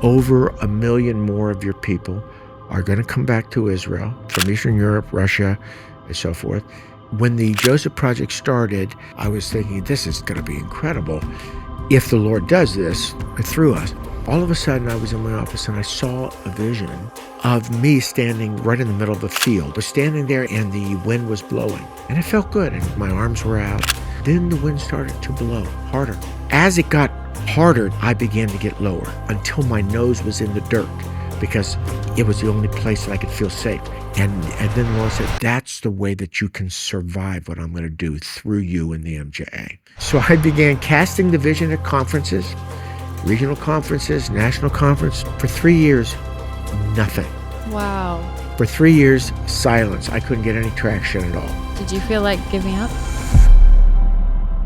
Over 1 million more of your people are going to come back to Israel from Eastern Europe, Russia, and so forth. When the Joseph Project started, I was thinking, this is going to be incredible. If the Lord does this through us, all of a sudden I was in my office and I saw a vision of me standing right in the middle of a field. I was standing there and the wind was blowing and it felt good and my arms were out. Then the wind started to blow harder. As it got harder, I began to get lower until my nose was in the dirt because it was the only place that I could feel safe. And then the Lord said, that's the way that you can survive what I'm going to do through you in the MJAA. So I began casting the vision at conferences, regional conferences, national conference. For 3 years, nothing. Wow. For 3 years, silence. I couldn't get any traction at all. Did you feel like giving up?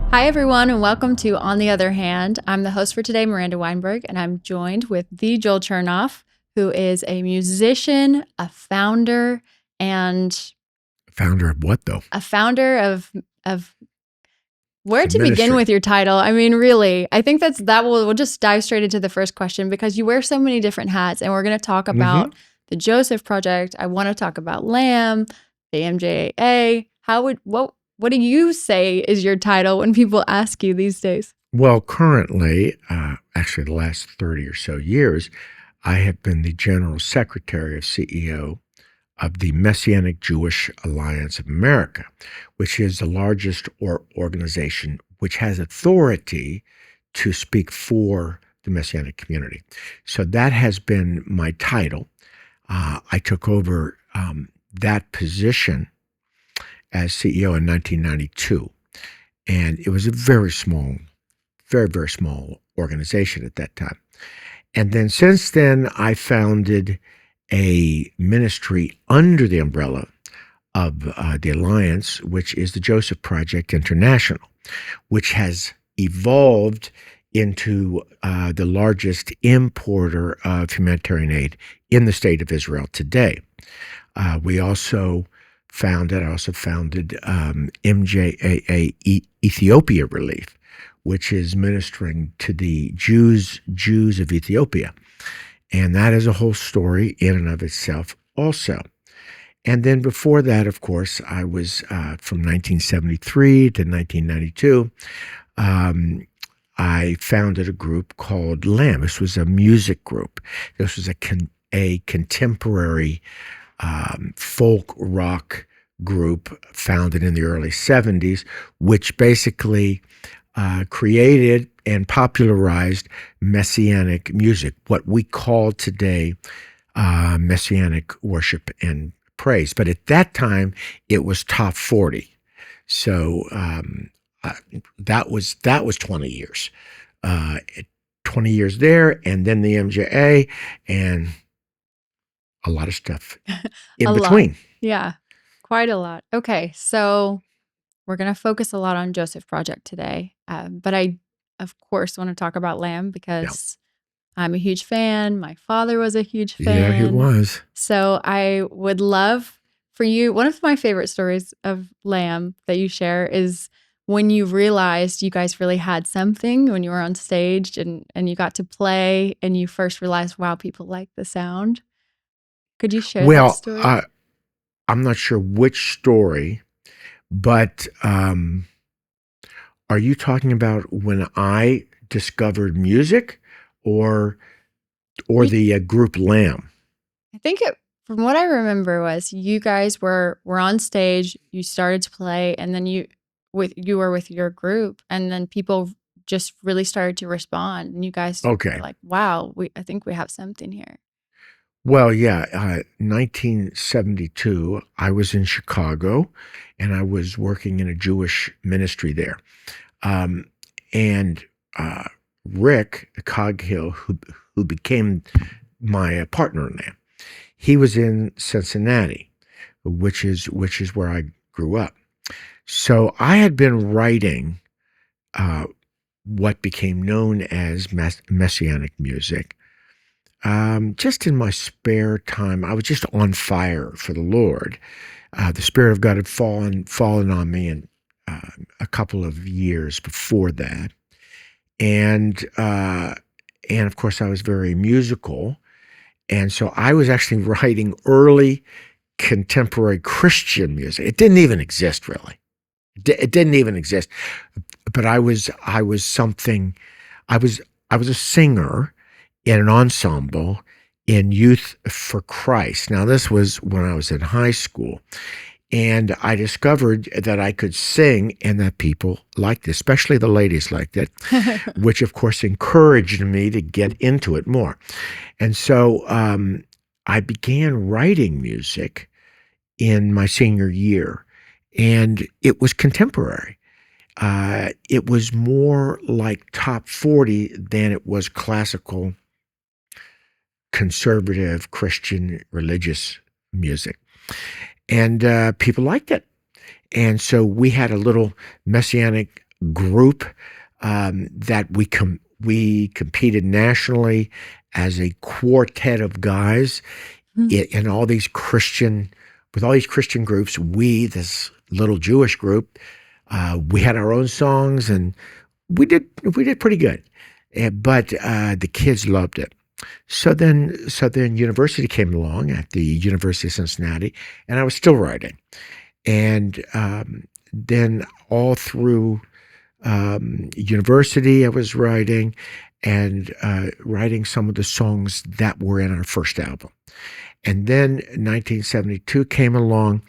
Hi, everyone, and welcome to On the Other Hand. I'm the host for today, Miranda Weinberg, and I'm joined with the Joel Chernoff, who is a musician, a founder, and... Founder of what, though? A founder of where to ministry. begin with your title. I mean, really, I think we'll just dive straight into the first question because you wear so many different hats, and we're going to talk about the Joseph Project. I want to talk about Lamb, the MJAA. What do you say is your title when people ask you these days? Well, currently, actually the last 30 or so years, I have been the General Secretary of CEO of the Messianic Jewish Alliance of America, which is the largest organization which has authority to speak for the Messianic community. So that has been my title. I took over that position as CEO in 1992, and it was a very small, very, very small organization at that time. And then since then, I founded a ministry under the umbrella of the Alliance, which is the Joseph Project International, which has evolved into the largest importer of humanitarian aid in the state of Israel today. I also founded MJAA Ethiopia Relief, which is ministering to the Jews of Ethiopia. And that is a whole story in and of itself also. And then before that, of course, I was from 1973 to 1992, I founded a group called Lamb. This was a music group. This was a contemporary folk rock group founded in the early 70s, which basically created and popularized Messianic music, what we call today Messianic worship and praise. But at that time, it was top 40. So that was 20 years. 20 years there, and then the MJA, and a lot of stuff in between. Lot. Yeah, quite a lot. Okay, so we're going to focus a lot on Joseph Project today, but I, of course, want to talk about Lamb because I'm a huge fan. My father was a huge fan. Yeah, he was. So I would love for you, one of my favorite stories of Lamb that you share is when you realized you guys really had something when you were on stage and you got to play and you first realized, wow, people like the sound. Could you share that story? Well, I'm not sure which story, but are you talking about when I discovered music or the group Lamb? I think from what I remember was you guys were on stage, you started to play, and then you were with your group, and then people just really started to respond, and you guys were like, wow, I think we have something here. Well, yeah, 1972, I was in Chicago, and I was working in a Jewish ministry there. And Rick Coghill, who became my partner in that, he was in Cincinnati, which is where I grew up. So I had been writing what became known as Messianic music. Just in my spare time, I was just on fire for the Lord. The Spirit of God had fallen on me in a couple of years before that. And And of course, I was very musical. And so I was actually writing early contemporary Christian music. It didn't even exist, really. It didn't even exist. But I was something. I was a singer in an ensemble in Youth for Christ. Now, this was when I was in high school. And I discovered that I could sing and that people liked it, especially the ladies liked it, which of course encouraged me to get into it more. And so I began writing music in my senior year, and it was contemporary. It was more like top 40 than it was classical, conservative, Christian, religious music. And people liked it. And so we had a little Messianic group that we competed nationally as a quartet of guys in all these Christian, with all these Christian groups. We, this little Jewish group, we had our own songs, and we did pretty good. But the kids loved it. So then university came along at the University of Cincinnati, and I was still writing. And then all through university, I was writing and writing some of the songs that were in our first album. And then 1972 came along,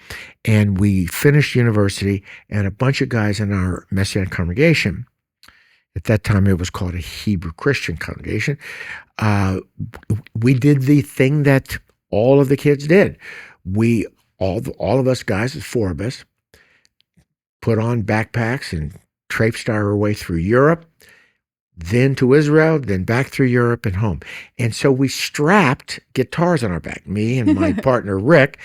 and we finished university, and a bunch of guys in our Messianic congregation, at that time it was called a Hebrew Christian congregation, we did the thing that all of the kids did. We, all of us guys, there's 4 of us, put on backpacks and traipsed our way through Europe, then to Israel, then back through Europe and home. And so we strapped guitars on our back. Me and my partner, Rick,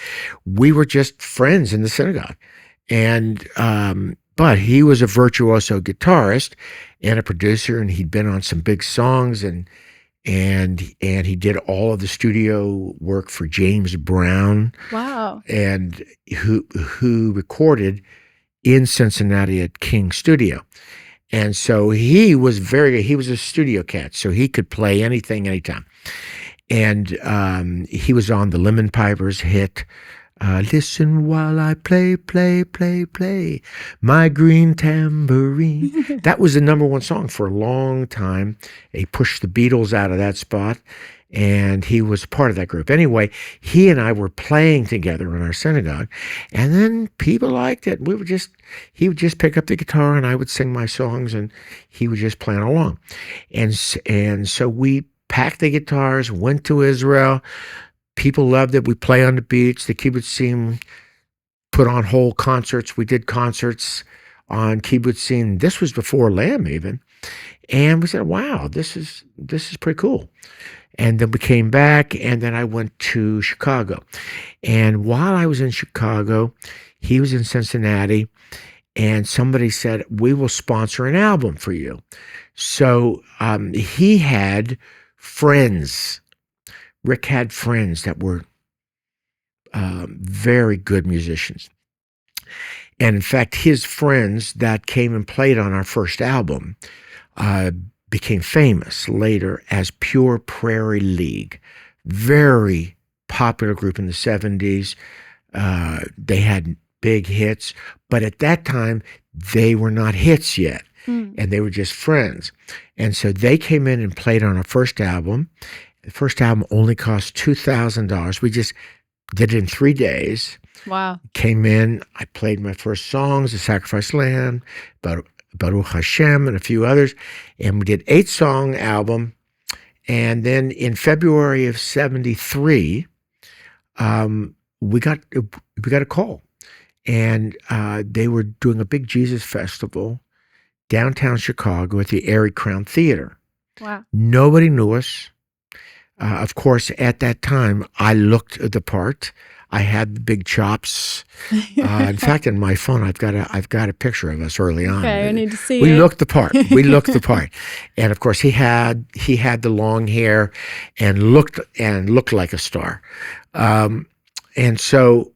we were just friends in the synagogue. And, but he was a virtuoso guitarist and a producer, and he'd been on some big songs, and he did all of the studio work for James Brown. Wow. And who recorded in Cincinnati at King Studio. And so he was a studio cat, so he could play anything, anytime. And he was on the Lemon Pipers hit, listen while I play, play, play, play, my green tambourine. That was the #1 song for a long time. He pushed the Beatles out of that spot, and he was part of that group. Anyway, he and I were playing together in our synagogue, and then people liked it. He would just pick up the guitar, and I would sing my songs, and he would just play along. And so we packed the guitars, went to Israel. People loved it. We play on the beach. The kibbutzim put on whole concerts. We did concerts on kibbutzim. This was before Lamb even. And we said, wow, this is pretty cool. And then we came back, and then I went to Chicago. And while I was in Chicago, he was in Cincinnati, and somebody said, we will sponsor an album for you. So he had friends. Rick had friends that were very good musicians. And in fact, his friends that came and played on our first album became famous later as Pure Prairie League. Very popular group in the 70s. They had big hits, but at that time, they were not hits yet, and they were just friends. And so they came in and played on our first album. The first album only cost $2,000. We just did it in 3 days. Wow. Came in, I played my first songs, The Sacrifice Lamb, Baruch Hashem, and a few others. And we did 8-song album. And then in February of 73, we got a call. And they were doing a big Jesus festival downtown Chicago at the Airy Crown Theater. Wow. Nobody knew us. Of course, at that time, I looked the part. I had the big chops. In fact, in my phone, I've got a picture of us early on. Okay, I need to see We it. looked the part. We looked the part, and of course, he had the long hair and looked like a star. And so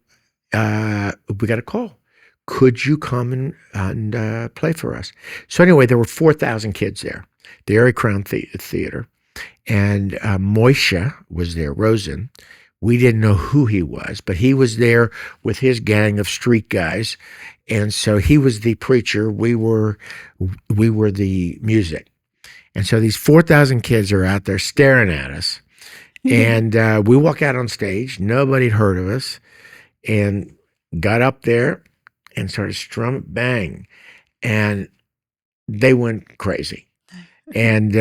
we got a call. Could you come and play for us? So anyway, there were 4,000 kids there, the Airy Crown Theater. And Moishe was there, Rosen. We didn't know who he was, but he was there with his gang of street guys. And so he was the preacher. We were the music. And so these 4,000 kids are out there staring at us. And we walk out on stage. Nobody had heard of us. And got up there and started strumming, bang. And they went crazy. And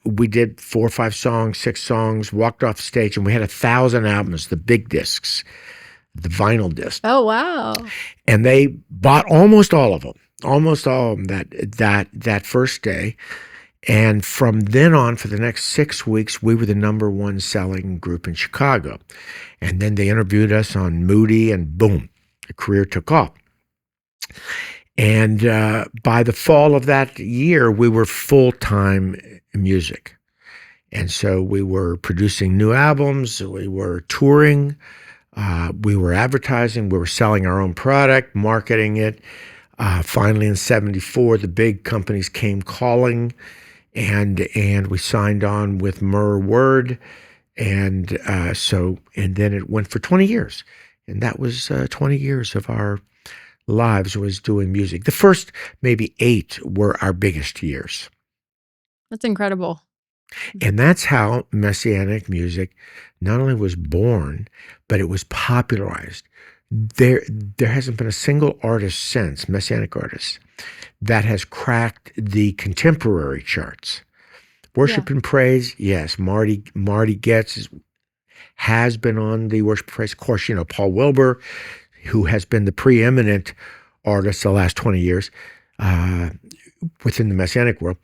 we did 4 or 5 songs, 6 songs, walked off stage, and we had 1,000 albums, the big discs, the vinyl disc. Oh, wow. And they bought almost all of them that first day. And from then on, for the next 6 weeks, we were the #1 selling group in Chicago. And then they interviewed us on Moody, and boom, the career took off. And by the fall of that year, we were full-time music. And so we were producing new albums, we were touring, we were advertising, we were selling our own product, marketing it. Finally, in '74, the big companies came calling, and we signed on with Murr Word. And then it went for 20 years. And that was 20 years of our lives was doing music. The first maybe 8 were our biggest years. That's incredible. And that's how Messianic music not only was born, but it was popularized. There hasn't been a single artist since, Messianic artist, that has cracked the contemporary charts. Worship and praise, yes. Marty Getz has been on the worship and praise. Of course, Paul Wilbur, who has been the preeminent artist the last 20 years within the Messianic world.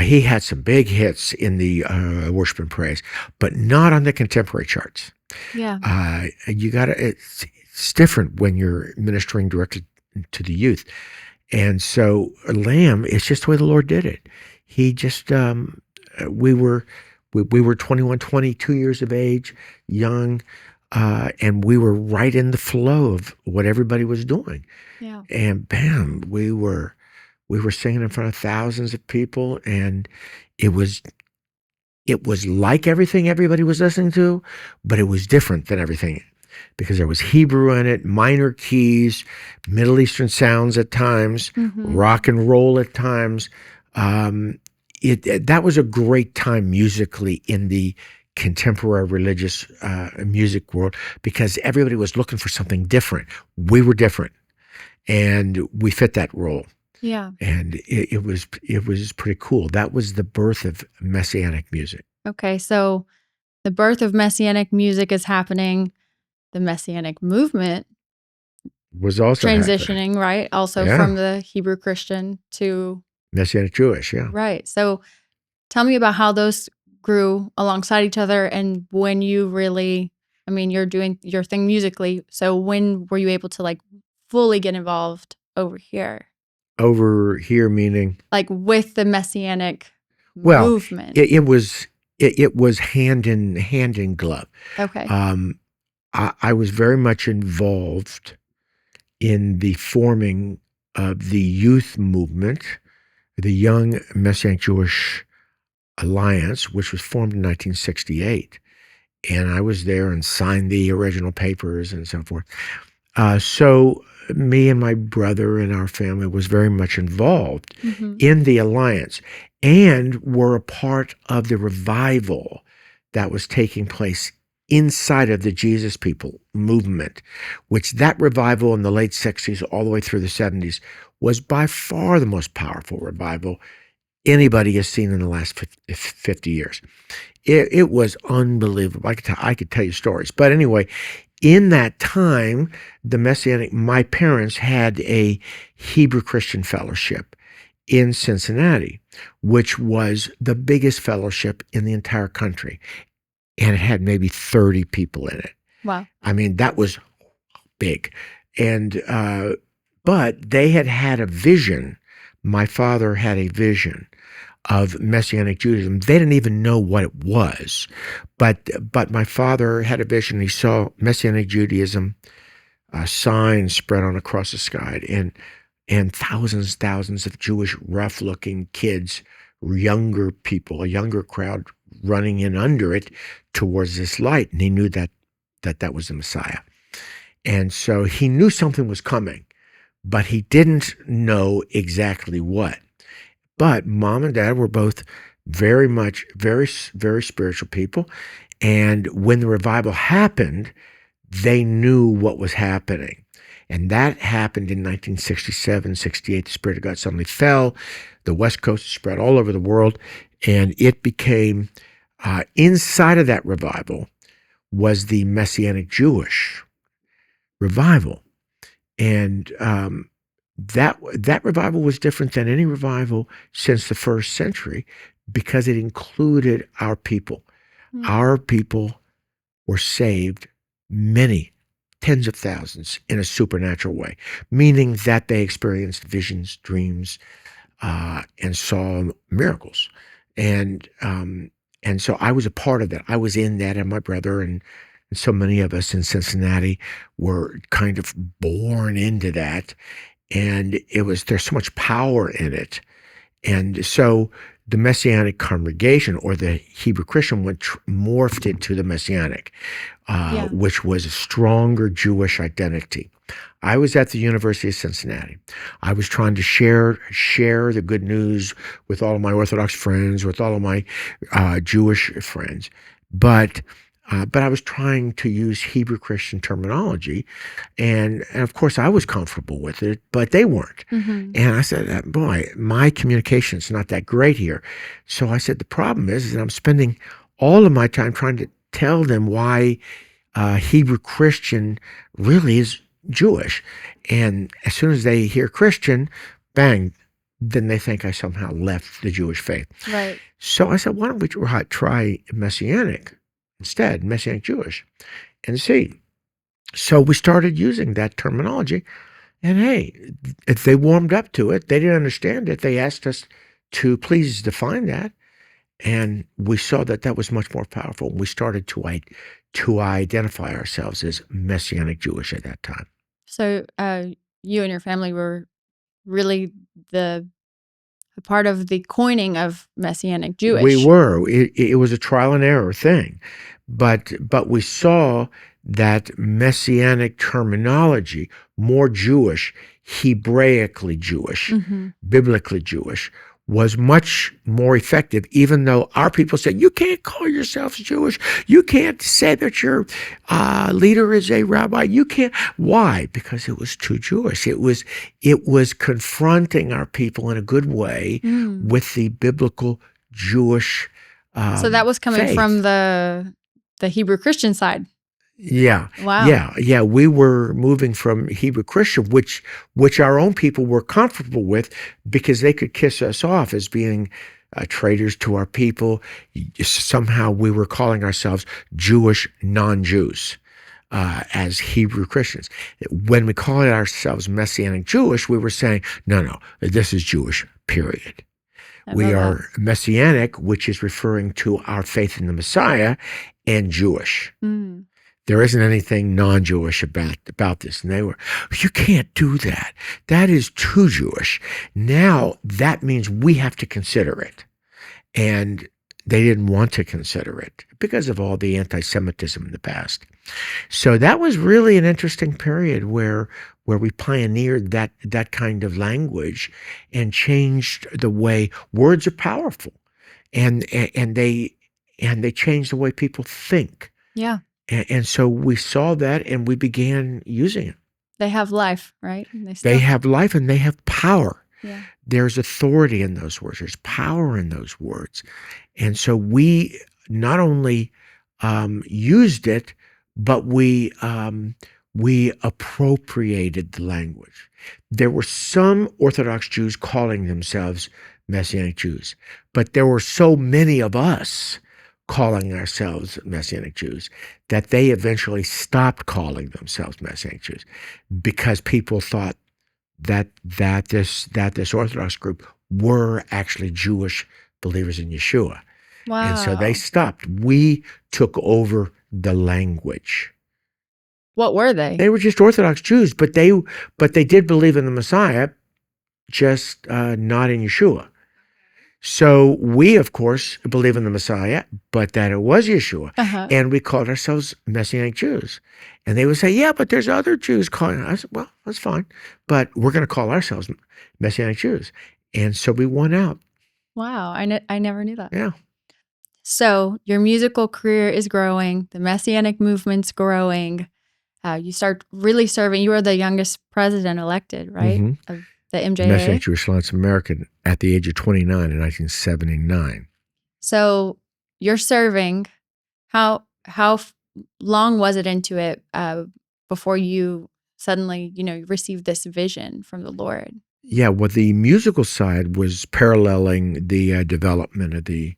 He had some big hits in the worship and praise, but not on the contemporary charts. Yeah. It's different when you're ministering directly to the youth. And so Lamb, it's just the way the Lord did it. He just, we were 21, 22 years of age, young, and we were right in the flow of what everybody was doing. Yeah. And bam, we were singing in front of thousands of people, and it was like everything everybody was listening to, but it was different than everything, because there was Hebrew in it, minor keys, Middle Eastern sounds at times, rock and roll at times. That was a great time musically in the contemporary religious music world, because everybody was looking for something different. We were different, and we fit that role. Yeah. And it was pretty cool. That was the birth of Messianic music. Okay, so the birth of Messianic music is happening. The Messianic movement Was also transitioning, happening. right? Also from the Hebrew Christian to Messianic Jewish, yeah. Right. So tell me about how those grew alongside each other, and when you really, you're doing your thing musically. So when were you able to fully get involved over here? Over here meaning? Like with the Messianic movement. It was hand in glove. Okay. I was very much involved in the forming of the youth movement, the Young Messianic Jewish Alliance, which was formed in 1968. And I was there and signed the original papers and so forth. So me and my brother and our family was very much involved in the alliance, and were a part of the revival that was taking place inside of the Jesus People movement, which that revival in the late 60s all the way through the 70s was by far the most powerful revival anybody has seen in the last 50 years. It was unbelievable. I could tell you stories. But anyway, in that time, my parents had a Hebrew Christian fellowship in Cincinnati, which was the biggest fellowship in the entire country. And it had maybe 30 people in it. Wow. That was big. And, but they had a vision. My father had a vision of Messianic Judaism. They didn't even know what it was. But my father had a vision. He saw Messianic Judaism signs spread on across the sky, and thousands of Jewish rough-looking kids, younger people, a younger crowd running in under it towards this light, and he knew that was the Messiah. And so he knew something was coming, but he didn't know exactly what. But mom and dad were both very spiritual people. And when the revival happened, they knew what was happening. And that happened in 1967, 68. The Spirit of God suddenly fell. The West Coast spread all over the world. And it became, inside of that revival was the Messianic Jewish revival. And that revival was different than any revival since the first century because it included our people. Mm-hmm. Our people were saved, many tens of thousands, in a supernatural way, meaning that they experienced visions, dreams, and saw miracles. And so I was a part of that. I was in that, and my brother and so many of us in Cincinnati were kind of born into that. And there's so much power in it. And so the Messianic congregation, or the Hebrew Christian, morphed into the Messianic, which was a stronger Jewish identity. I was at the University of Cincinnati. I was trying to share the good news with all of my Orthodox friends, with all of my Jewish friends. But I was trying to use Hebrew Christian terminology, and of course I was comfortable with it, but they weren't. Mm-hmm. And I said, boy, my communication's not that great here. So I said, the problem is that I'm spending all of my time trying to tell them why Hebrew Christian really is Jewish. And as soon as they hear Christian, bang, then they think I somehow left the Jewish faith. Right. So I said, why don't we try Messianic instead, Messianic Jewish, and see. So we started using that terminology, and hey, if they warmed up to it, they didn't understand it. They asked us to please define that, and we saw that was much more powerful. We started to identify ourselves as Messianic Jewish at that time. So you and your family were really the part of the coining of Messianic Jewish. We were. It was a trial and error thing, but we saw that Messianic terminology, more Jewish, Hebraically Jewish, mm-hmm. biblically Jewish, was much more effective, even though our people said, you can't call yourselves Jewish. You can't say that your leader is a rabbi. You can't. Why? Because it was too Jewish. It was confronting our people in a good way with the biblical Jewish so that was coming faith. From the Hebrew Christian side. Yeah. Wow. Yeah. We were moving from Hebrew Christian, which our own people were comfortable with because they could kiss us off as being traitors to our people. Somehow we were calling ourselves Jewish non-Jews as Hebrew Christians. When we called ourselves Messianic Jewish, we were saying, no, this is Jewish, period. We are Messianic, which is referring to our faith in the Messiah, and Jewish. Mm. There isn't anything non-Jewish about this. And they were, you can't do that. That is too Jewish. Now that means we have to consider it. And they didn't want to consider it because of all the anti-Semitism in the past. So that was really an interesting period where we pioneered that kind of language and changed the way words are powerful. And they changed the way people think. Yeah. And so we saw that and we began using it. They have life, right? They have life and they have power. Yeah. There's authority in those words. There's power in those words. And so we not only used it, but we appropriated the language. There were some Orthodox Jews calling themselves Messianic Jews, but there were so many of us calling ourselves Messianic Jews that they eventually stopped calling themselves Messianic Jews because people thought that this Orthodox group were actually Jewish believers in Yeshua. Wow. And so they stopped. We took over the language. What were they? They were just Orthodox Jews, but they did believe in the Messiah, just not in Yeshua. So we, of course, believe in the Messiah, but that it was Yeshua. Uh-huh. And we called ourselves Messianic Jews. And they would say, yeah, but there's other Jews calling. I said, well, that's fine. But we're going to call ourselves Messianic Jews. And so we won out. Wow. I never knew that. Yeah. So your musical career is growing. The Messianic movement's growing. You start really serving. You were the youngest president elected, right? Mm-hmm. Of the MJAA. Messianic Jewish Alliance of America at the age of 29 in 1979. So you're serving. How long was it into it before you suddenly, received this vision from the Lord? Yeah, well, the musical side was paralleling the development of the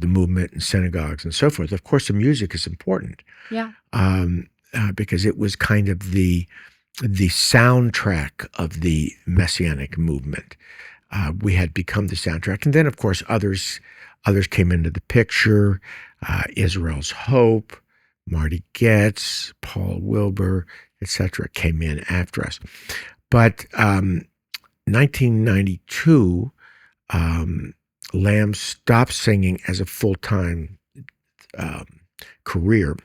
movement and synagogues and so forth. Of course, the music is important. Yeah. Because it was kind of the soundtrack of the Messianic movement. We had become the soundtrack, and then, of course, others came into the picture. Israel's Hope, Marty Goetz, Paul Wilbur, etc., came in after us. But 1992, Lamb stopped singing as a full-time career.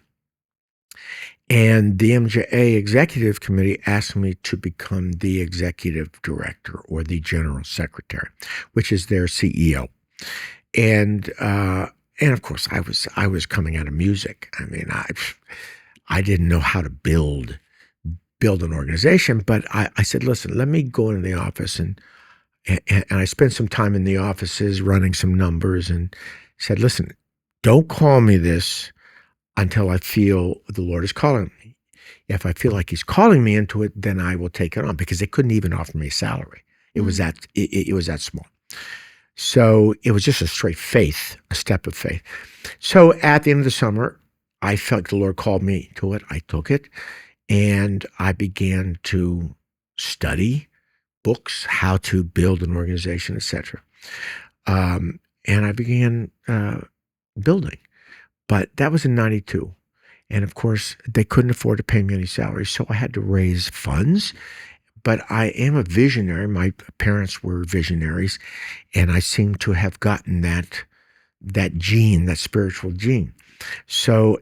And the MJAA Executive Committee asked me to become the executive director or the general secretary, which is their CEO. And of course, I was coming out of music. I mean, I didn't know how to build an organization, but I said, listen, let me go into the office and I spent some time in the offices running some numbers and said, listen, don't call me this until I feel the Lord is calling me. If I feel like he's calling me into it, then I will take it on, because they couldn't even offer me a salary. It was that small. So it was just a straight faith, a step of faith. So at the end of the summer, I felt the Lord called me to it. I took it and I began to study books, how to build an organization, etc. And I began building. But that was in 92. And of course, they couldn't afford to pay me any salary. So I had to raise funds. But I am a visionary. My parents were visionaries. And I seem to have gotten that gene, that spiritual gene. So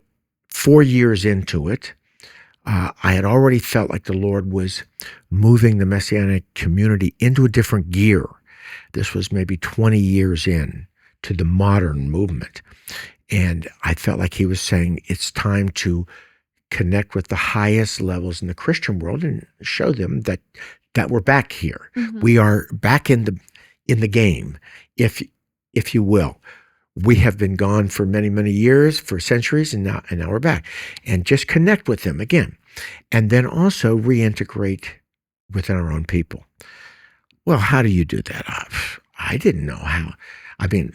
4 years into it, I had already felt like the Lord was moving the Messianic community into a different gear. This was maybe 20 years in to the modern movement. And I felt like he was saying it's time to connect with the highest levels in the Christian world and show them that we're back here. Mm-hmm. We are back in the game, if you will. We have been gone for many, many years, for centuries, and now we're back. And just connect with them again. And then also reintegrate within our own people. Well, how do you do that? I didn't know how. I mean,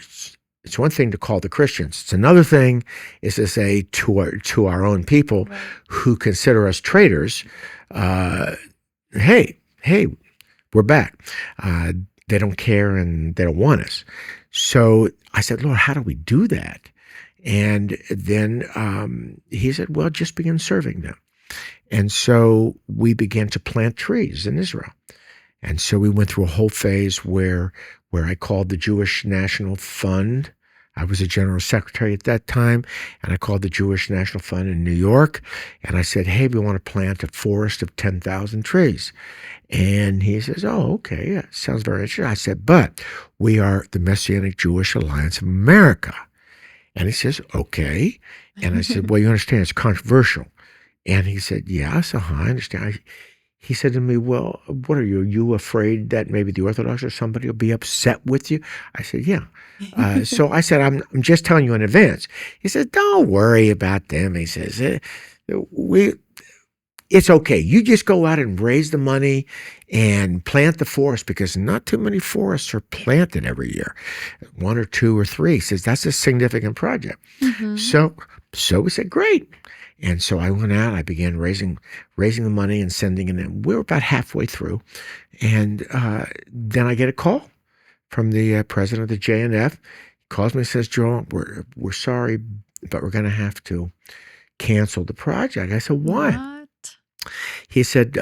it's one thing to call the Christians. It's another thing is to say to our own people, right, who consider us traitors, hey, we're back. They don't care and they don't want us. So I said, Lord, how do we do that? And then he said, well, just begin serving them. And so we began to plant trees in Israel. And so we went through a whole phase where I called the Jewish National Fund. I was a general secretary at that time, and I called the Jewish National Fund in New York, and I said, hey, we want to plant a forest of 10,000 trees. And he says, oh, okay, yeah, sounds very interesting. I said, but we are the Messianic Jewish Alliance of America. And he says, okay. And I said, well, you understand it's controversial. And he said, yes, I understand. He said to me, well, what are you? Are you afraid that maybe the Orthodox or somebody will be upset with you? I said, yeah. So I said, I'm just telling you in advance. He said, don't worry about them. He says, it's okay. You just go out and raise the money and plant the forest, because not too many forests are planted every year. 1 or 2 or 3. He says, that's a significant project. Mm-hmm. So we said, great. And so I went out, I began raising the money and sending it in. We were about halfway through. And then I get a call from the president of the JNF. He calls me and says, Joel, we're sorry, but we're going to have to cancel the project. I said, why? What? He said,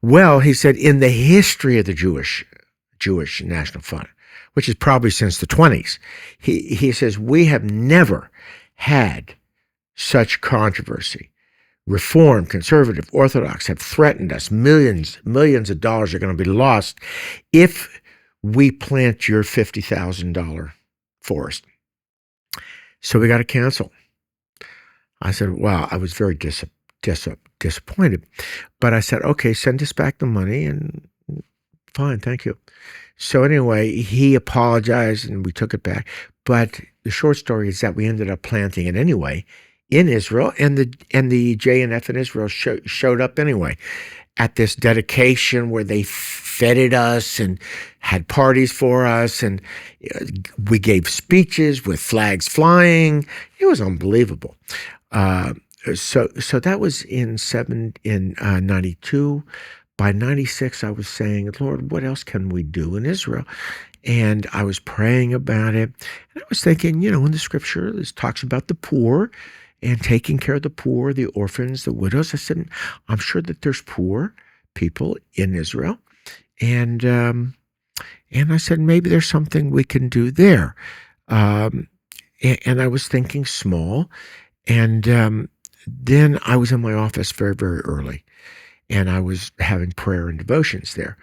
well, he said, in the history of the Jewish National Fund, which is probably since the 20s. He says, we have never had such controversy. Reform, conservative, Orthodox have threatened us. Millions of dollars are going to be lost if we plant your $50,000 forest. So we got to cancel. I said, wow, I was very disappointed. But I said, okay, send us back the money and fine, thank you. So anyway, he apologized and we took it back. But the short story is that we ended up planting it anyway in Israel, and the JNF in Israel showed up anyway at this dedication where they feted us and had parties for us, and we gave speeches with flags flying. It was unbelievable. So that was in 92. By 96, I was saying, Lord, what else can we do in Israel? And I was praying about it. And I was thinking, in the scripture, this talks about the poor and taking care of the poor, the orphans, the widows. I said, I'm sure that there's poor people in Israel. And I said, maybe there's something we can do there. And I was thinking small. And then I was in my office very, very early. And I was having prayer and devotions there.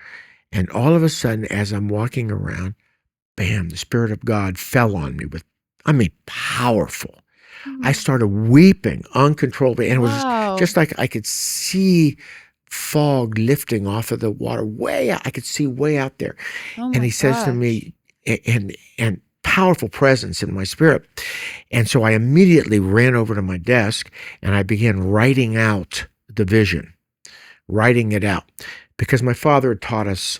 And all of a sudden, as I'm walking around, bam, the Spirit of God fell on me powerful. I started weeping uncontrollably. And it was just like I could see fog lifting off of the water way out. I could see way out there. And he says to me, and powerful presence in my spirit. And so I immediately ran over to my desk and I began writing out the vision. Writing it out, because my father had taught us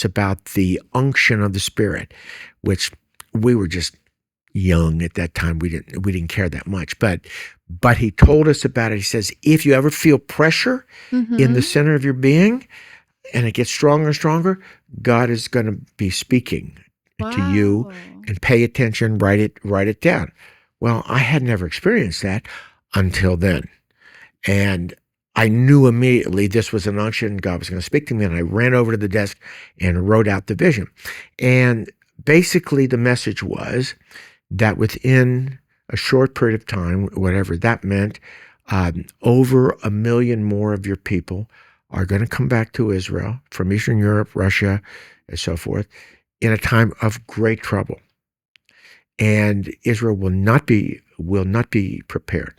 about the unction of the Spirit, which we were just young at that time. We didn't care that much, but he told us about it. He says, if you ever feel pressure in the center of your being, and it gets stronger and stronger, God is going to be speaking to you, and pay attention. Write it down. Well, I had never experienced that until then, and I knew immediately this was an unction. God was going to speak to me, and I ran over to the desk and wrote out the vision. And basically the message was that within a short period of time, whatever that meant, over 1 million more of your people are going to come back to Israel from Eastern Europe, Russia, and so forth, in a time of great trouble. And Israel will not be prepared.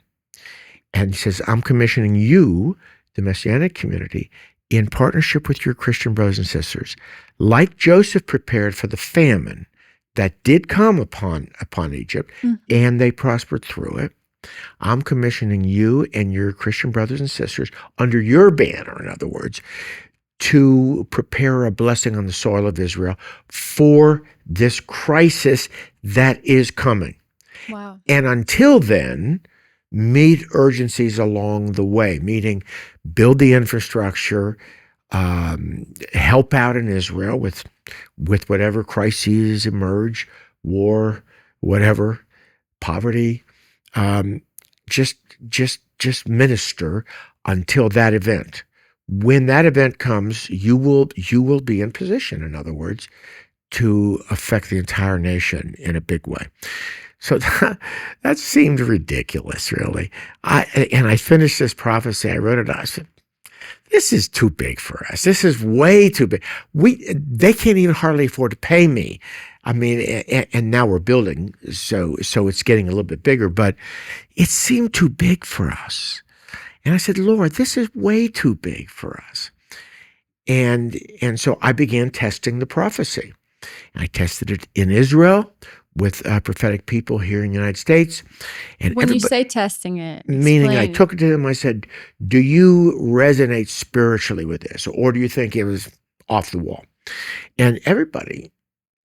And he says, I'm commissioning you, the Messianic community, in partnership with your Christian brothers and sisters, like Joseph prepared for the famine that did come upon Egypt, and they prospered through it. I'm commissioning you and your Christian brothers and sisters under your banner, in other words, to prepare a blessing on the soil of Israel for this crisis that is coming. Wow. And until then, meet urgencies along the way, meaning build the infrastructure, help out in Israel with whatever crises emerge, war, whatever, poverty, just minister until that event. When that event comes, you will be in position, in other words, to affect the entire nation in a big way. So that seemed ridiculous, really. I finished this prophecy. I wrote it out. I said, this is too big for us. This is way too big. They can't even hardly afford to pay me. I mean, and now we're building, so it's getting a little bit bigger, but it seemed too big for us. And I said, Lord, this is way too big for us. And so I began testing the prophecy. And I tested it in Israel with prophetic people here in the United States. And when you say testing it, meaning I took it to them, I said, do you resonate spiritually with this? Or do you think it was off the wall? And everybody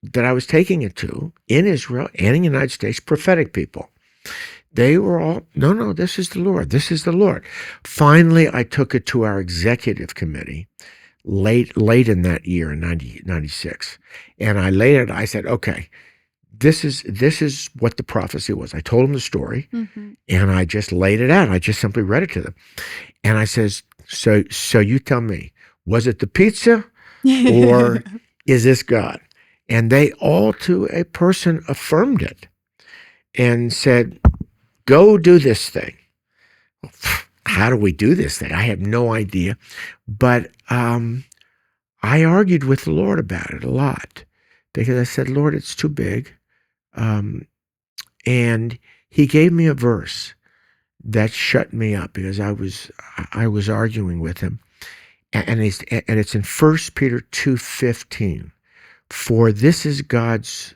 that I was taking it to in Israel and in the United States, prophetic people, they were all, no, this is the Lord. This is the Lord. Finally, I took it to our executive committee late in that year in 96. And I laid it, I said, okay, this is what the prophecy was. I told them the story, and I just laid it out. I just simply read it to them. And I says, so you tell me, was it the pizza or is this God? And they all to a person affirmed it and said, go do this thing. How do we do this thing? I have no idea. But I argued with the Lord about it a lot because I said, Lord, it's too big. And he gave me a verse that shut me up because I was arguing with him. And it's in 1 Peter 2:15. For this is God's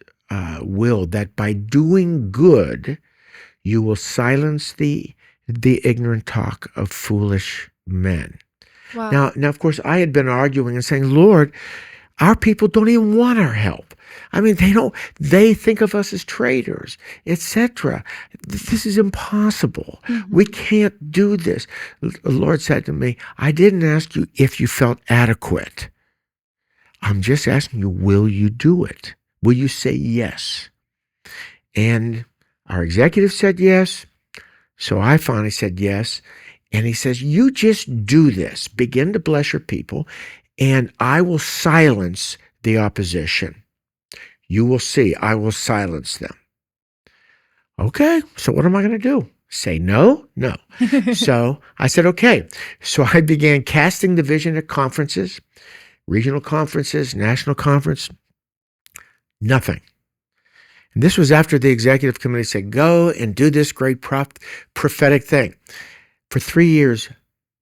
will, that by doing good, you will silence the ignorant talk of foolish men. Wow. Now, of course, I had been arguing and saying, Lord, our people don't even want our help. I mean, they think of us as traitors, etc. This is impossible. Mm-hmm. We can't do this. The Lord said to me, I didn't ask you if you felt adequate. I'm just asking you, will you do it? Will you say yes? And our executive said yes. So I finally said yes. And he says, you just do this. Begin to bless your people, and I will silence the opposition. You will see, I will silence them. Okay, so what am I going to do? Say no? No. So I said, okay. So I began casting the vision at conferences, regional conferences, national conference. Nothing. And this was after the executive committee said, go and do this great prophetic thing. For 3 years,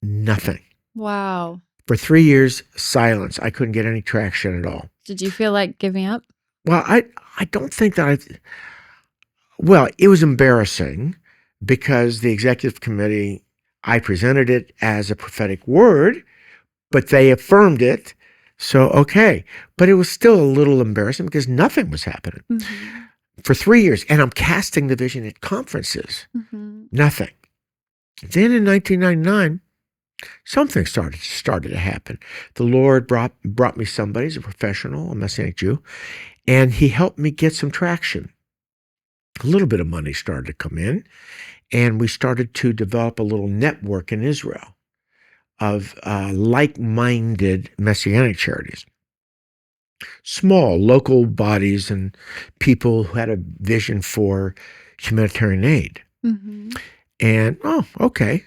nothing. Wow. For 3 years, silence. I couldn't get any traction at all. Did you feel like giving up? Well, I don't think that well, it was embarrassing because the executive committee, I presented it as a prophetic word, but they affirmed it. So, okay. But it was still a little embarrassing because nothing was happening for 3 years. And I'm casting the vision at conferences. Nothing. Then in 1999, something started to happen. The Lord brought me somebody, he's a professional, a Messianic Jew, and he helped me get some traction. A little bit of money started to come in, and we started to develop a little network in Israel of like-minded Messianic charities. Small local bodies and people who had a vision for humanitarian aid. And, okay.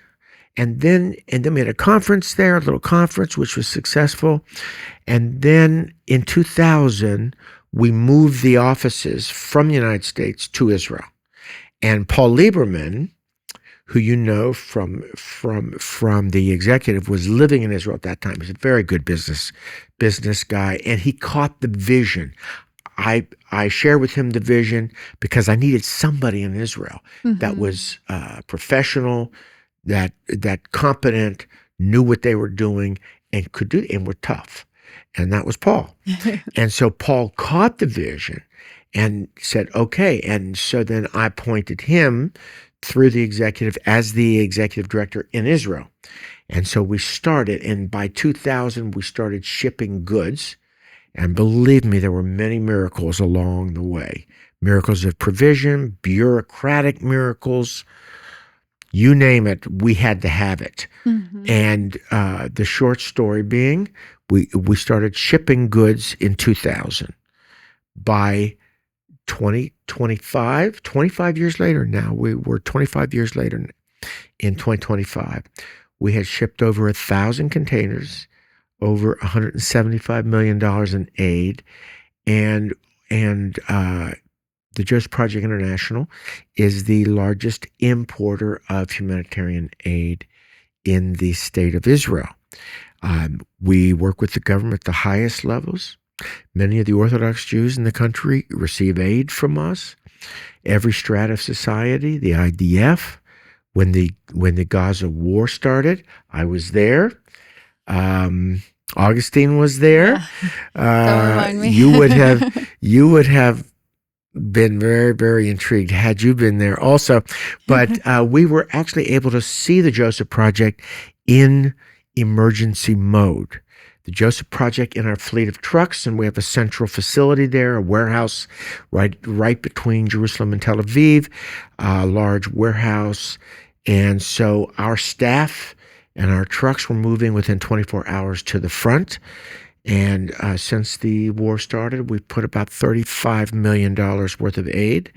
And then we had a conference there, a little conference, which was successful. And then in 2000, we moved the offices from the United States to Israel. And Paul Lieberman, who you know from the executive, was living in Israel at that time. He's a very good business guy, and he caught the vision. I shared with him the vision because I needed somebody in Israel that was professional, that competent, knew what they were doing, and could do it, and were tough. And that was Paul. And so Paul caught the vision and said, okay. And so then I appointed him through the executive as the executive director in Israel. And so we started, and by 2000, we started shipping goods. And believe me, there were many miracles along the way. Miracles of provision, bureaucratic miracles, you name it, we had to have it. And the short story being, we started shipping goods in 2000. By 25 years later now, we were 25 years later in 2025, we had shipped over 1,000 containers, over $175 million in aid, and the Joseph Project International is the largest importer of humanitarian aid in the state of Israel. We work with the government at the highest levels. Many of the Orthodox Jews in the country receive aid from us. Every strata of society, the IDF, when the Gaza war started, I was there. Augustine was there. Don't remind me. you would have been very, very intrigued had you been there also. But we were actually able to see the Joseph Project in emergency mode. The Joseph Project in our fleet of trucks, and we have a central facility there, a warehouse right between Jerusalem and Tel Aviv, a large warehouse. And so our staff and our trucks were moving within 24 hours to the front. And since the war started, we've put about $35 million worth of aid,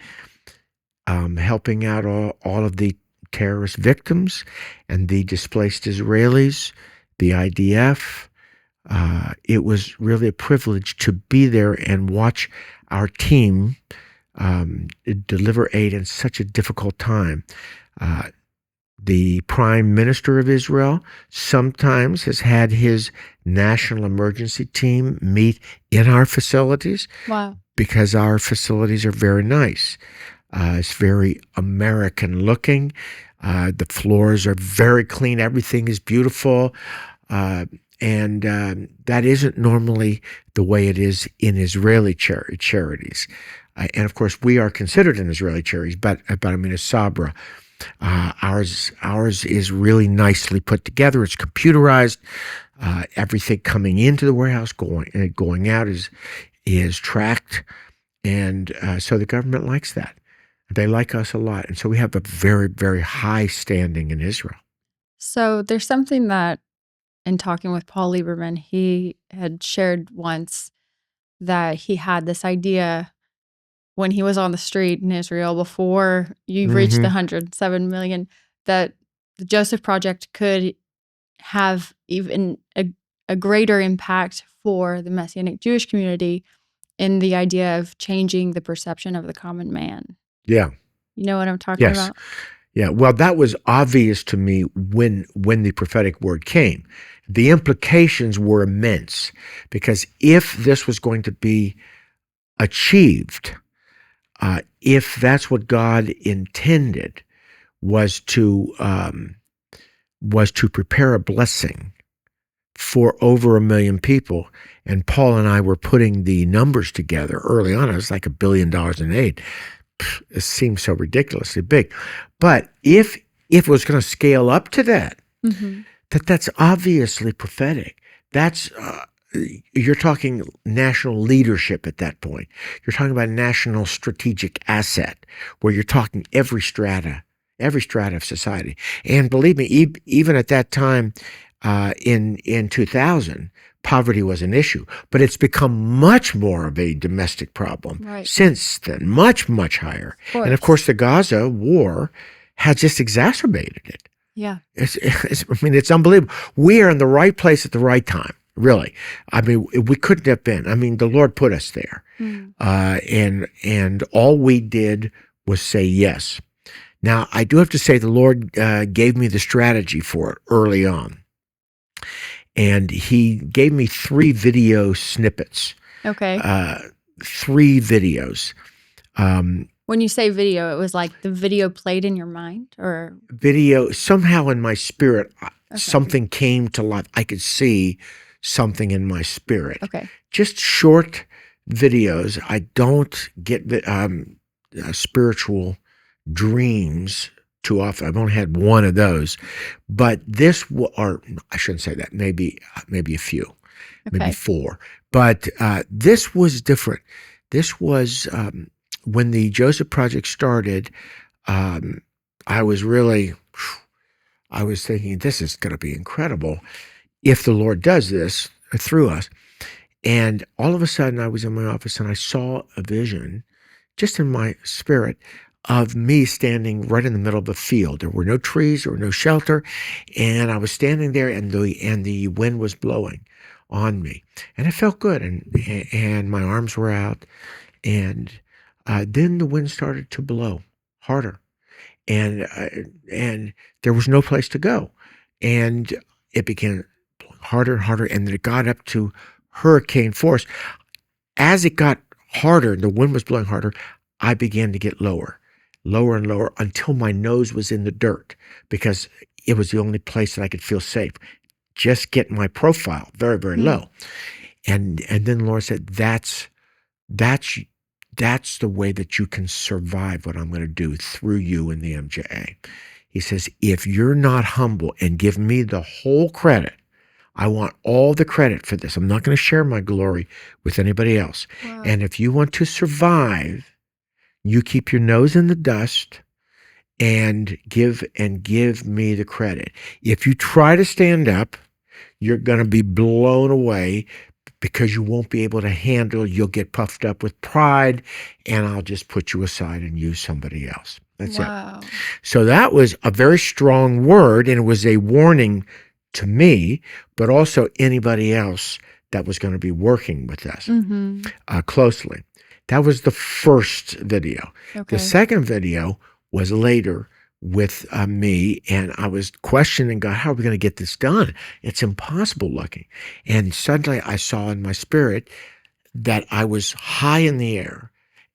helping out all of the terrorist victims and the displaced Israelis, the IDF. It was really a privilege to be there and watch our team deliver aid in such a difficult time. The Prime Minister of Israel sometimes has had his national emergency team meet in our facilities. Wow. Because our facilities are very nice. It's very American looking. The floors are very clean. Everything is beautiful. And that isn't normally the way it is in Israeli charities. And of course, we are considered an Israeli charity, but I mean, a Sabra. Ours is really nicely put together. It's computerized. Everything coming into the warehouse, going out is tracked. And so the government likes that. They like us a lot. And so we have a very, very high standing in Israel. So there's something that, in talking with Paul Lieberman, he had shared once that he had this idea when he was on the street in Israel before you reached the 107 million, that the Joseph Project could have even a greater impact for the Messianic Jewish community in the idea of changing the perception of the common man. Yeah. You know what I'm talking Yes. about? Yeah. Well, that was obvious to me when the prophetic word came. The implications were immense, because if this was going to be achieved, if that's what God intended, was to prepare a blessing for over 1 million people. And Paul and I were putting the numbers together early on. It was like $1 billion in aid. It seemed so ridiculously big. But if it was going to scale up to that, that's obviously prophetic. That's you're talking national leadership at that point. You're talking about national strategic asset, where you're talking every strata of society. And believe me, even at that time, in 2000, poverty was an issue, but it's become much more of a domestic problem since then, much, much higher. And of course, the Gaza war has just exacerbated it. Yeah. It's unbelievable. We are in the right place at the right time, really. I mean, we couldn't have been. I mean, the Lord put us there. And all we did was say yes. Now, I do have to say the Lord gave me the strategy for it early on. And he gave me 3 video snippets. Okay. 3 videos. When you say video, it was like the video played in your mind, or? Video, somehow in my spirit, something came to life. I could see something in my spirit. Okay. Just short videos. I don't get spiritual dreams too often. I've only had one of those, but or I shouldn't say that. Maybe a few, maybe 4. But this was different. This was when the Joseph Project started. I was thinking, this is going to be incredible if the Lord does this through us. And all of a sudden, I was in my office and I saw a vision, just in my spirit, of me standing right in the middle of a field. There were no trees, there were no shelter, and I was standing there, and the wind was blowing on me, and it felt good, and my arms were out, and then the wind started to blow harder, and there was no place to go, and it began blowing harder and harder, and then it got up to hurricane force. As it got harder, the wind was blowing harder, I began to get lower and lower, until my nose was in the dirt, because it was the only place that I could feel safe. Just get my profile very, very low. And then the Lord said, that's the way that you can survive what I'm going to do through you in the MJAA. He says, if you're not humble and give me the whole credit, I want all the credit for this. I'm not going to share my glory with anybody else. Wow. And if you want to survive, you keep your nose in the dust and give me the credit. If you try to stand up, you're going to be blown away, because you won't be able to handle, you'll get puffed up with pride, and I'll just put you aside and use somebody else. That's it. Wow. So that was a very strong word, and it was a warning to me, but also anybody else that was going to be working with us closely. That was the first video. Okay. The second video was later with me, and I was questioning God, how are we going to get this done? It's impossible looking. And suddenly I saw in my spirit that I was high in the air,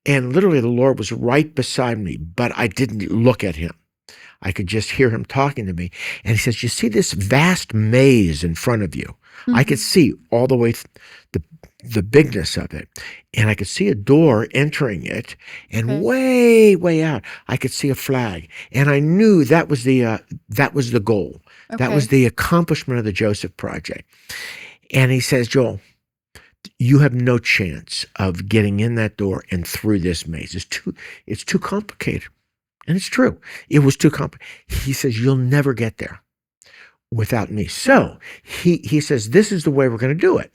and literally the Lord was right beside me, but I didn't look at him. I could just hear him talking to me. And he says, you see this vast maze in front of you? I could see all the way the bigness of it. And I could see a door entering it. And way, way out, I could see a flag. And I knew that was the goal. That was the accomplishment of the Joseph Project. And he says, Joel, you have no chance of getting in that door and through this maze. It's too complicated. And it's true. It was too complicated. He says, you'll never get there without me. So he says, this is the way we're going to do it.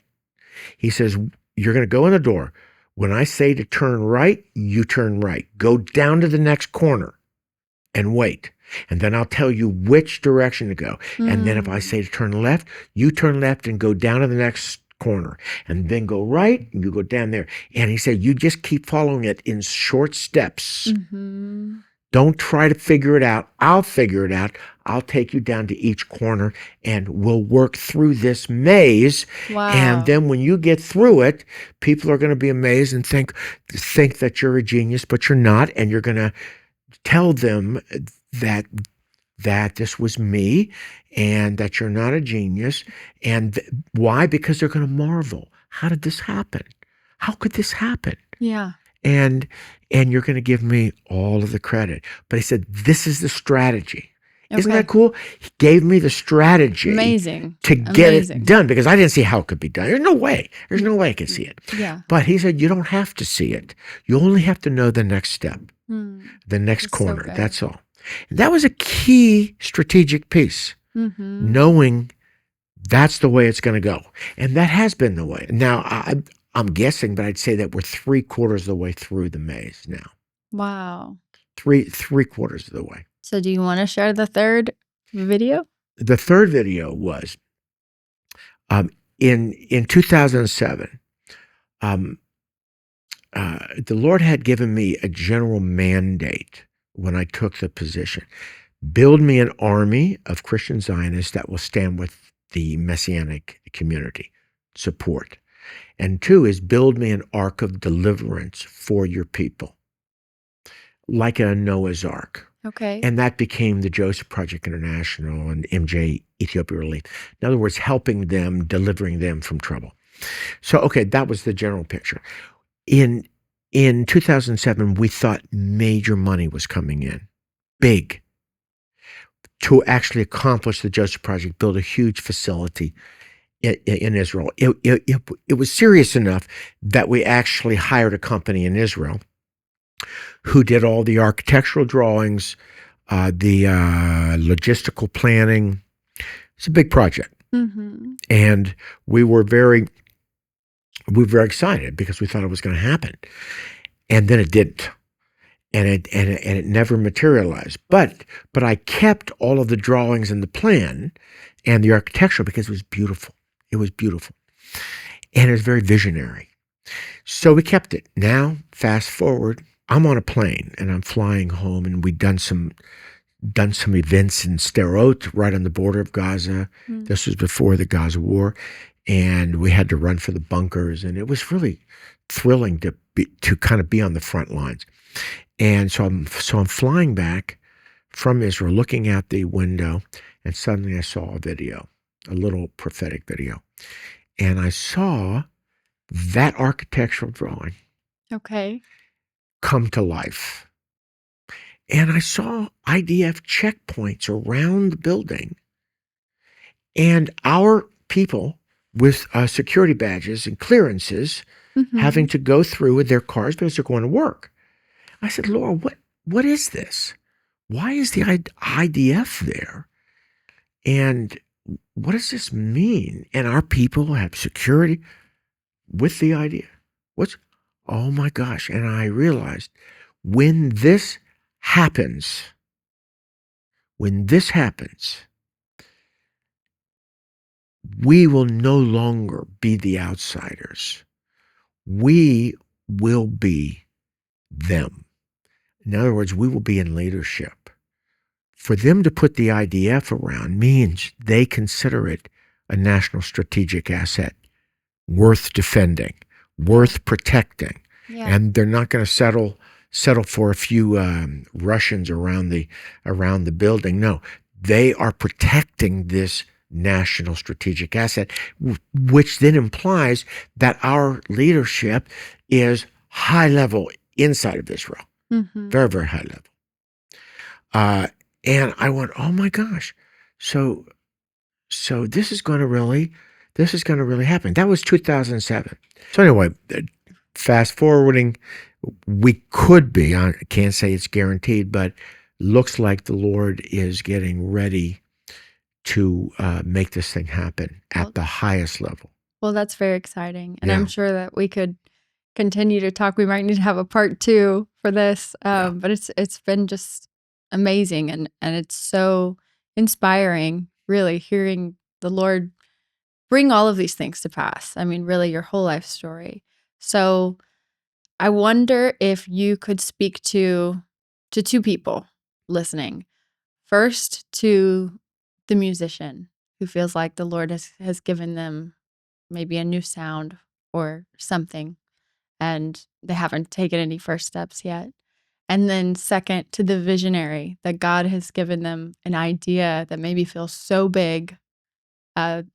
He says, you're going to go in the door. When I say to turn right, you turn right. Go down to the next corner and wait. And then I'll tell you which direction to go. And then if I say to turn left, you turn left and go down to the next corner. And then go right and you go down there. And he said, you just keep following it in short steps. Don't try to figure it out. I'll figure it out. I'll take you down to each corner and we'll work through this maze. Wow. And then when you get through it, people are going to be amazed and think that you're a genius, but you're not. And you're going to tell them that this was me and that you're not a genius. And why? Because they're going to marvel. How did this happen? How could this happen? Yeah. And you're going to give me all of the credit. But he said, this is the strategy. Isn't that cool? He gave me the strategy to get it done because I didn't see how it could be done. There's no way. There's no way I could see it. Yeah. But he said, you don't have to see it. You only have to know the next step, the next corner. So that's all. And that was a key strategic piece, knowing that's the way it's going to go. And that has been the way. Now, I'm guessing, but I'd say that we're 3/4 of the way through the maze now. Wow. Three-quarters of the way. So do you want to share the third video? The third video was in 2007. The Lord had given me a general mandate when I took the position. Build me an army of Christian Zionists that will stand with the Messianic community. Support. And 2 is build me an ark of deliverance for your people, like a Noah's Ark. Okay. And that became the Joseph Project International and MJAA Ethiopia Relief. In other words, helping them, delivering them from trouble. So, okay, that was the general picture. In 2007, we thought major money was coming in, big, to actually accomplish the Joseph Project, build a huge facility in Israel. It was serious enough that we actually hired a company in Israel who did all the architectural drawings, the logistical planning. It's a big project. And we were very excited because we thought it was going to happen. And then it didn't. And it never materialized. But I kept all of the drawings and the plan and the architectural because it was beautiful. It was beautiful. And it was very visionary. So we kept it. Now, fast forward, I'm on a plane and I'm flying home, and we'd done some events in Sderot, right on the border of Gaza. This was before the Gaza war. And we had to run for the bunkers. And it was really thrilling to kind of be on the front lines. And so I'm flying back from Israel, looking out the window, and suddenly I saw a video, a little prophetic video. And I saw that architectural drawing come to life. And I saw IDF checkpoints around the building. And our people with security badges and clearances having to go through with their cars because they're going to work. I said, Laura, what is this? Why is the IDF there? And what does this mean? And our people have security. with the idea. Oh my gosh. And I realized when this happens, we will no longer be the outsiders. We will be them. In other words, we will be in leadership. For them to put the IDF around means they consider it a national strategic asset, worth defending, worth protecting. Yeah. And they're not going to settle for a few Russians around the building. No, they are protecting this national strategic asset, which then implies that our leadership is high level inside of Israel, very, very high level. And I went, oh my gosh, so this is going to really happen. That was 2007. So anyway, fast forwarding, we could be, I can't say it's guaranteed, but looks like the Lord is getting ready to make this thing happen at the highest level. Well, that's very exciting. And I'm sure that we could continue to talk. We might need to have a part 2 for this. But it's been just amazing. And it's so inspiring, really, hearing the Lord bring all of these things to pass. I mean, really, your whole life story. So I wonder if you could speak to 2 people listening. First, to the musician who feels like the Lord has given them maybe a new sound or something, and they haven't taken any first steps yet. And then second, to the visionary, that God has given them an idea that maybe feels so big,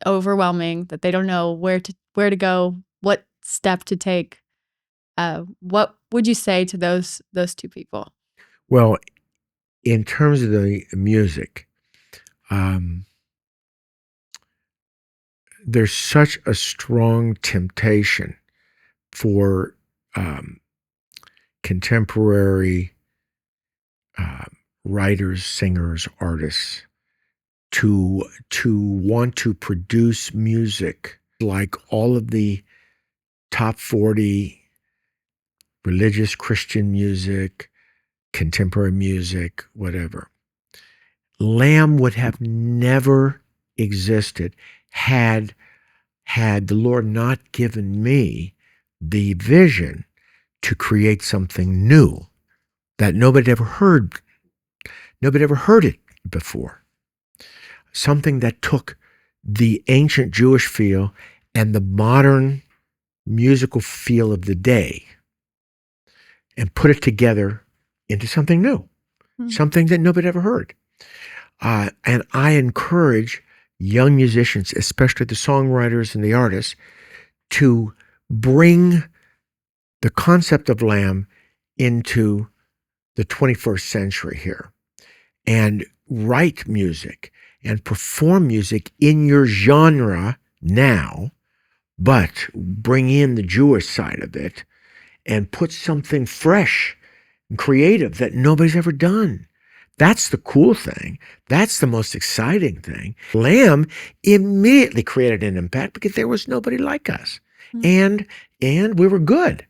overwhelming, that they don't know where to go, what step to take. What would you say to those 2 people? Well, in terms of the music, there's such a strong temptation for contemporary writers, singers, artists to want to produce music like all of the top 40 religious Christian music, contemporary music, whatever. Lamb would have never existed had the Lord not given me the vision to create something new that nobody ever heard it before. Something that took the ancient Jewish feel and the modern musical feel of the day and put it together into something new, something that nobody ever heard. And I encourage young musicians, especially the songwriters and the artists, to bring the concept of Lamb into the 21st century here and write music and perform music in your genre now, but bring in the Jewish side of it and put something fresh and creative that nobody's ever done. That's the cool thing. That's the most exciting thing. Lamb immediately created an impact because there was nobody like us. And we were good.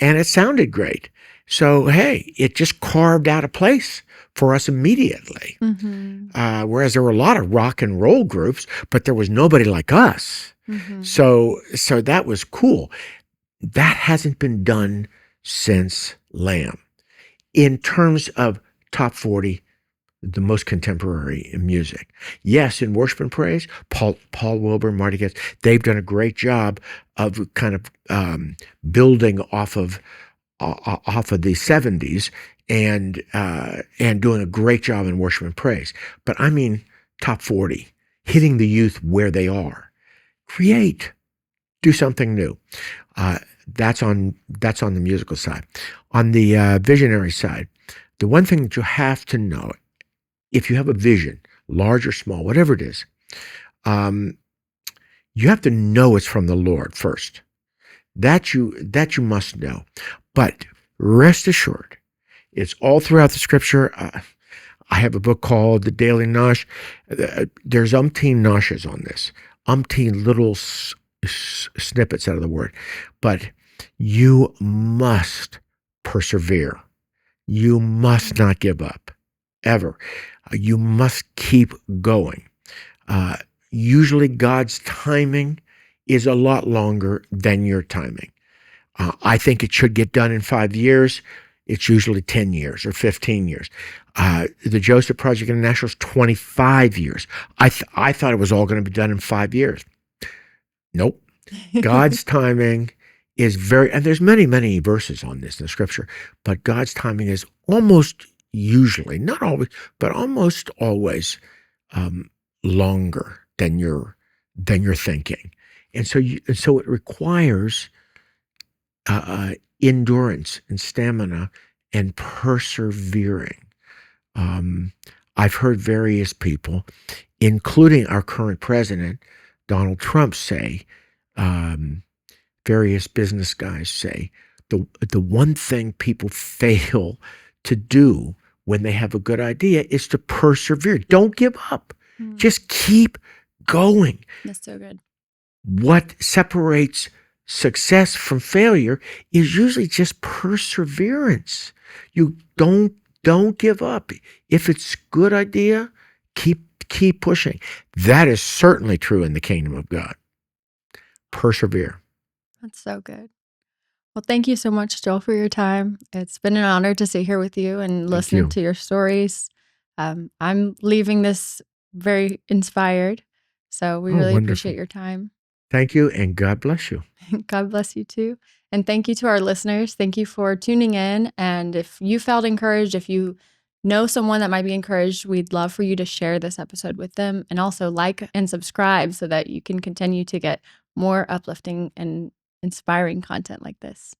And it sounded great. So, hey, it just carved out a place for us immediately. Whereas there were a lot of rock and roll groups, but there was nobody like us. So that was cool. That hasn't been done since Lamb. In terms of top 40, the most contemporary music. Yes, in worship and praise, Paul Wilbur, Marty Getz, they've done a great job of kind of building off of the 70s and doing a great job in worship and praise. But I mean top 40, hitting the youth where they are. Create, do something new. That's on the musical side. On the visionary side, the one thing that you have to know, if you have a vision, large or small, whatever it is, you have to know it's from the Lord first. That you must know. But rest assured, it's all throughout the scripture. I have a book called The Daily Nosh. There's umpteen noshes on this, umpteen little snippets out of the word, but you must persevere. You must not give up, ever. You must keep going. Usually God's timing is a lot longer than your timing. I think it should get done in 5 years. It's usually 10 years or 15 years. The Joseph Project International is 25 years. I thought it was all going to be done in 5 years. Nope. God's timing is and there's many, many verses on this in the scripture, but God's timing is almost usually, not always, but almost always longer than your thinking. And so it requires endurance and stamina and persevering. I've heard various people, including our current president, Donald Trump, say, various business guys say, the one thing people fail to do when they have a good idea is to persevere. Don't give up. Just keep going. That's so good. What separates success from failure is usually just perseverance. You don't give up. If it's a good idea, keep pushing. That is certainly true in the kingdom of God. Persevere. That's so good. Well, thank you so much, Joel, for your time. It's been an honor to sit here with you and listen to your stories. I'm leaving this very inspired. So we really appreciate your time. Thank you, and God bless you. God bless you too. And thank you to our listeners. Thank you for tuning in. And if you felt encouraged, if you know someone that might be encouraged, we'd love for you to share this episode with them, and also like and subscribe so that you can continue to get more uplifting and inspiring content like this.